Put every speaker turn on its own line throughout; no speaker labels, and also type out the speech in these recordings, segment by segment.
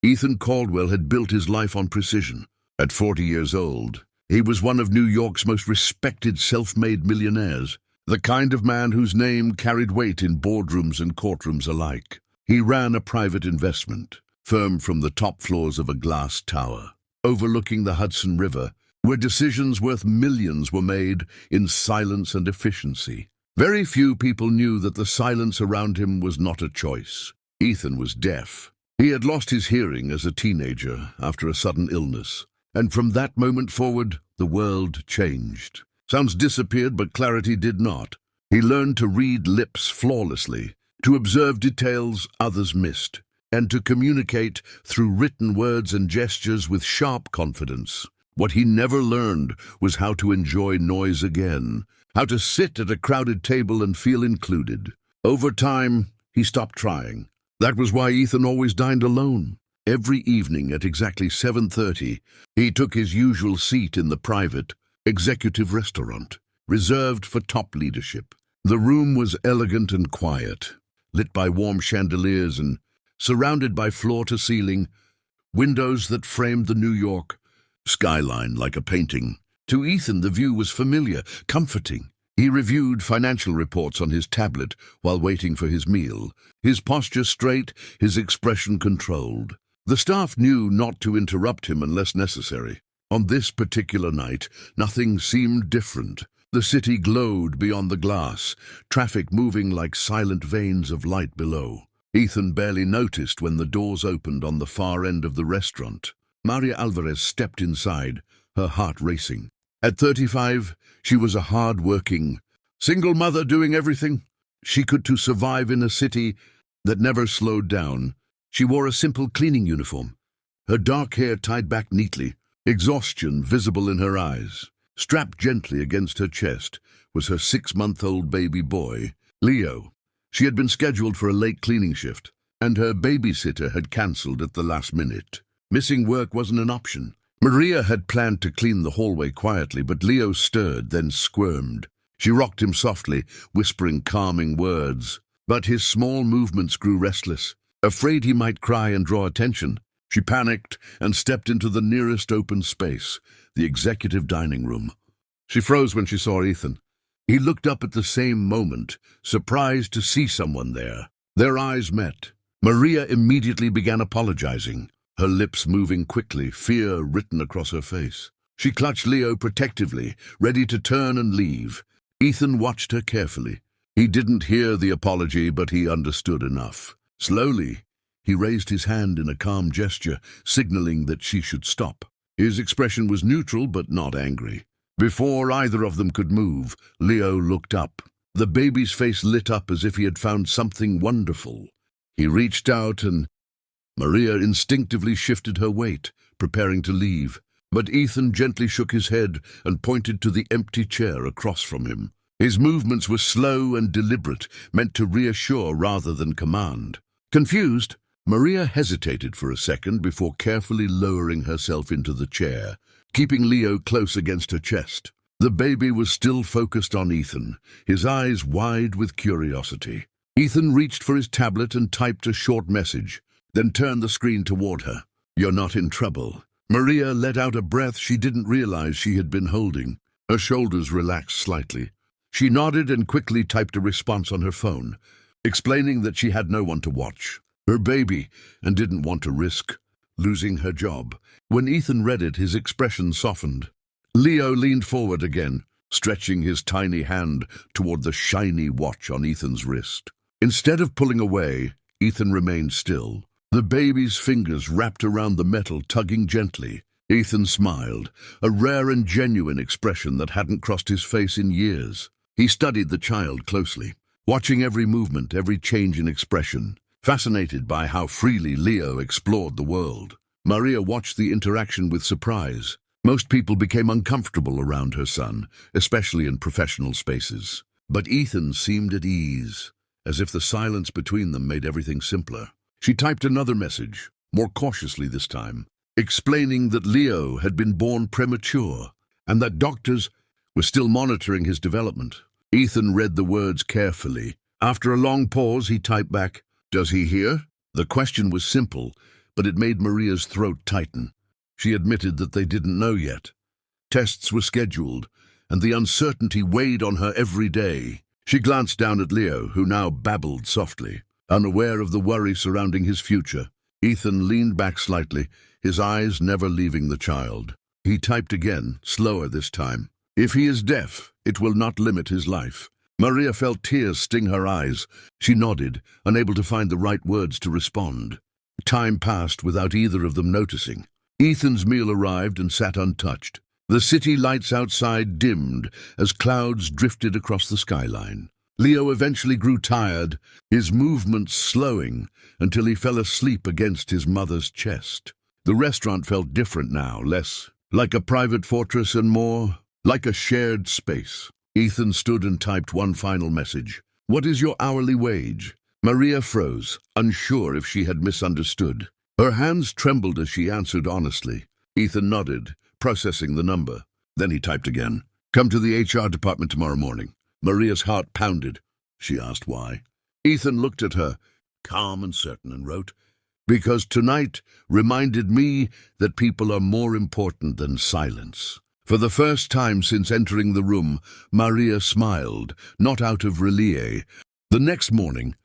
Ethan Caldwell had built his life on precision. At 40 years old, he was one of New York's most respected self-made millionaires, the kind of man whose name carried weight in boardrooms and courtrooms alike. He ran a private investment firm from the top floors of a glass tower, overlooking the Hudson River, where decisions worth millions were made in silence and efficiency. Very few people knew that the silence around him was not a choice. Ethan was deaf. He had lost his hearing as a teenager after a sudden illness, and from that moment forward, the world changed. Sounds disappeared, but clarity did not. He learned to read lips flawlessly, to observe details others missed, and to communicate through written words and gestures with sharp confidence. What he never learned was how to enjoy noise again, how to sit at a crowded table and feel included. Over time, he stopped trying. That was why Ethan always dined alone. Every evening at exactly 7:30, he took his usual seat in the private, executive restaurant, reserved for top leadership. The room was elegant and quiet, lit by warm chandeliers and surrounded by floor-to-ceiling windows that framed the New York skyline like a painting. To Ethan, the view was familiar, comforting. He reviewed financial reports on his tablet while waiting for his meal, his posture straight, his expression controlled. The staff knew not to interrupt him unless necessary. On this particular night, nothing seemed different. The city glowed beyond the glass, traffic moving like silent veins of light below. Ethan barely noticed when the doors opened on the far end of the restaurant. María Alvarez stepped inside, her heart racing. At 35, she was a hard-working, single mother doing everything she could to survive in a city that never slowed down. She wore a simple cleaning uniform, her dark hair tied back neatly, exhaustion visible in her eyes. Strapped gently against her chest was her 6-month-old baby boy, Leo. She had been scheduled for a late cleaning shift, and her babysitter had cancelled at the last minute. Missing work wasn't an option. Maria had planned to clean the hallway quietly, but Leo stirred, then squirmed. She rocked him softly, whispering calming words. But his small movements grew restless. Afraid he might cry and draw attention, she panicked and stepped into the nearest open space, the executive dining room. She froze when she saw Ethan. He looked up at the same moment, surprised to see someone there. Their eyes met. Maria immediately began apologizing, her lips moving quickly, fear written across her face. She clutched Leo protectively, ready to turn and leave. Ethan watched her carefully. He didn't hear the apology, but he understood enough. Slowly, he raised his hand in a calm gesture, signaling that she should stop. His expression was neutral but not angry. Before either of them could move, Leo looked up. The baby's face lit up as if he had found something wonderful. He reached out and Maria instinctively shifted her weight, preparing to leave. But Ethan gently shook his head and pointed to the empty chair across from him. His movements were slow and deliberate, meant to reassure rather than command. Confused, Maria hesitated for a second before carefully lowering herself into the chair, keeping Leo close against her chest. The baby was still focused on Ethan, his eyes wide with curiosity. Ethan reached for his tablet and typed a short message, then turned the screen toward her. "You're not in trouble." Maria let out a breath she didn't realize she had been holding. Her shoulders relaxed slightly. She nodded and quickly typed a response on her phone, explaining that she had no one to watch her baby and didn't want to risk losing her job. When Ethan read it, his expression softened. Leo leaned forward again, stretching his tiny hand toward the shiny watch on Ethan's wrist. Instead of pulling away, Ethan remained still. The baby's fingers wrapped around the metal, tugging gently. Ethan smiled, a rare and genuine expression that hadn't crossed his face in years. He studied the child closely, watching every movement, every change in expression, fascinated by how freely Leo explored the world. Maria watched the interaction with surprise. Most people became uncomfortable around her son, especially in professional spaces. But Ethan seemed at ease, as if the silence between them made everything simpler. She typed another message, more cautiously this time, explaining that Leo had been born premature and that doctors were still monitoring his development. Ethan read the words carefully. After a long pause, he typed back, "Does he hear?" The question was simple, but it made Maria's throat tighten. She admitted that they didn't know yet. Tests were scheduled, and the uncertainty weighed on her every day. She glanced down at Leo, who now babbled softly, unaware of the worry surrounding his future. Ethan leaned back slightly, his eyes never leaving the child. He typed again, slower this time. If he is deaf, it will not limit his life. Maria felt tears sting her eyes. She nodded, unable to find the right words to respond. Time passed without either of them noticing. Ethan's meal arrived and sat untouched. The city lights outside dimmed as clouds drifted across the skyline. Leo eventually grew tired, his movements slowing until he fell asleep against his mother's chest. The restaurant felt different now, less like a private fortress and more like a shared space. Ethan stood and typed one final message. "What is your hourly wage?" Maria froze, unsure if she had misunderstood. Her hands trembled as she answered honestly. Ethan nodded, processing the number. Then he typed again. "Come to the HR department tomorrow morning." Maria's heart pounded. She asked why. Ethan looked at her, calm and certain, and wrote, "Because tonight reminded me that people are more important than silence." For the first time since entering the room, Maria smiled, not out of relief. The next morning,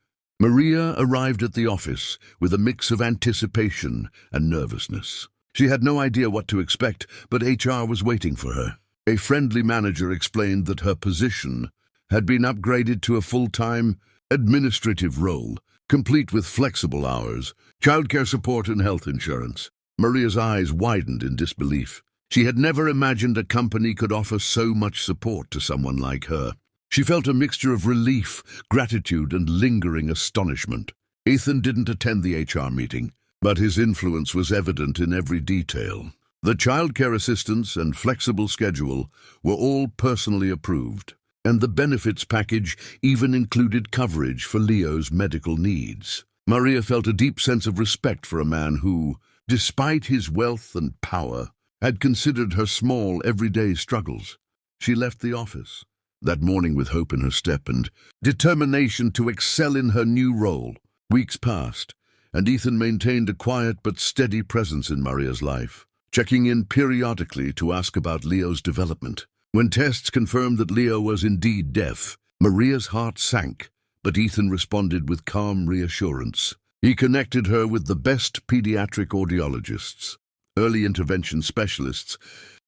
Maria arrived at the office with a mix of anticipation and nervousness. She had no idea what to expect, but HR was waiting for her. A friendly manager explained that her position had been upgraded to a full-time administrative role, complete with flexible hours, childcare support and health insurance. Maria's eyes widened in disbelief. She had never imagined a company could offer so much support to someone like her. She felt a mixture of relief, gratitude, and lingering astonishment. Ethan didn't attend the HR meeting, but his influence was evident in every detail. The childcare assistance and flexible schedule were all personally approved, and the benefits package even included coverage for Leo's medical needs. Maria felt a deep sense of respect for a man who, despite his wealth and power, had considered her small, everyday struggles. She left the office that morning with hope in her step and determination to excel in her new role. Weeks passed, and Ethan maintained a quiet but steady presence in Maria's life, checking in periodically to ask about Leo's development. When tests confirmed that Leo was indeed deaf, Maria's heart sank, but Ethan responded with calm reassurance. He connected her with the best pediatric audiologists, early intervention specialists,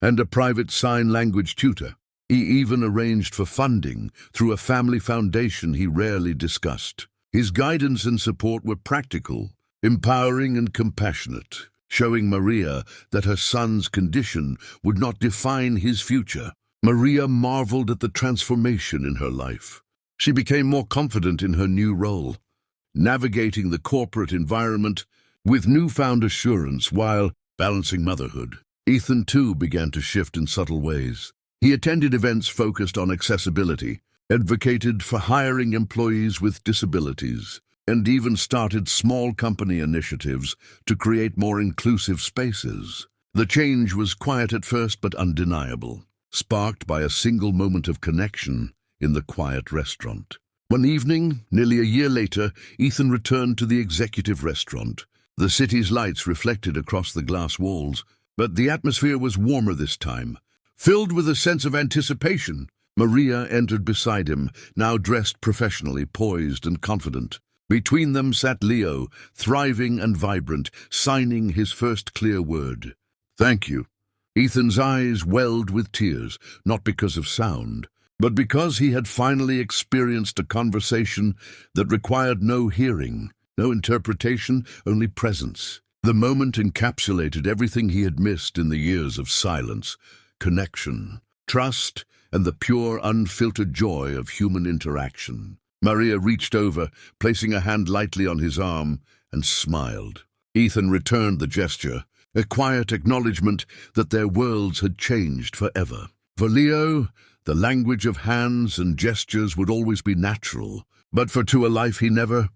and a private sign language tutor. He even arranged for funding through a family foundation he rarely discussed. His guidance and support were practical, empowering and compassionate, showing Maria that her son's condition would not define his future. Maria marveled at the transformation in her life. She became more confident in her new role, navigating the corporate environment with newfound assurance while balancing motherhood. Ethan, too, began to shift in subtle ways. He attended events focused on accessibility, advocated for hiring employees with disabilities, and even started small company initiatives to create more inclusive spaces. The change was quiet at first but undeniable, sparked by a single moment of connection in the quiet restaurant. One evening, nearly a year later, Ethan returned to the executive restaurant. The city's lights reflected across the glass walls, but the atmosphere was warmer this time. Filled with a sense of anticipation, Maria entered beside him, now dressed professionally, poised and confident. Between them sat Leo, thriving and vibrant, signing his first clear word. "Thank you." Ethan's eyes welled with tears, not because of sound, but because he had finally experienced a conversation that required no hearing, no interpretation, only presence. The moment encapsulated everything he had missed in the years of silence: connection, trust, and the pure, unfiltered joy of human interaction. Maria reached over, placing a hand lightly on his arm, and smiled. Ethan returned the gesture, a quiet acknowledgement that their worlds had changed forever. For Leo, the language of hands and gestures would always be natural, but for to a life he never